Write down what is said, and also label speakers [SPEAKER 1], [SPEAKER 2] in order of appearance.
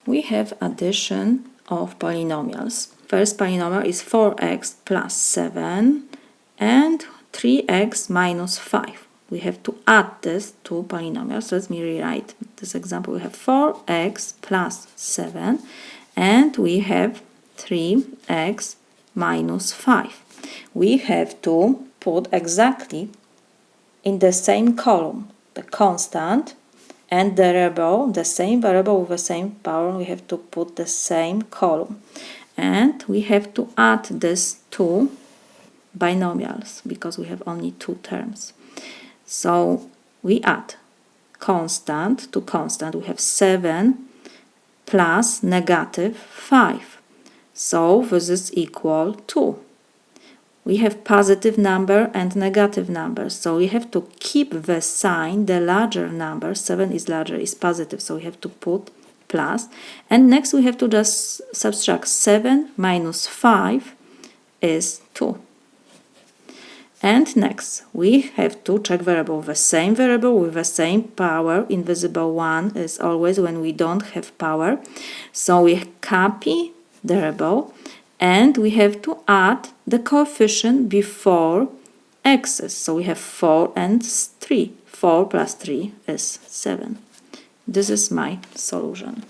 [SPEAKER 1] we have addition of polynomials. First polynomial is 4x plus 7 and 3x minus 5. We have to add this to polynomials. Let me rewrite this example. We have 4x plus 7 and we have 3x minus 5. We have to put exactly in the same column the constant and the variable, the same variable with the same power. We have to put the same column. And we have to add this to binomials because we have only two terms. So we add constant to constant. We have 7 plus negative 5. So this is equal to. We have positive number and negative number. So we have to keep the sign, the larger number. 7 is larger, is positive. So we have to put plus. And next we have to just subtract 7 minus 5 is 2. And next, we have to check variable. The same variable with the same power. Invisible one is always when we don't have power. So we copy the variable and we have to add the coefficient before x's. So we have 4 and 3. 4 plus 3 is 7. This is my solution.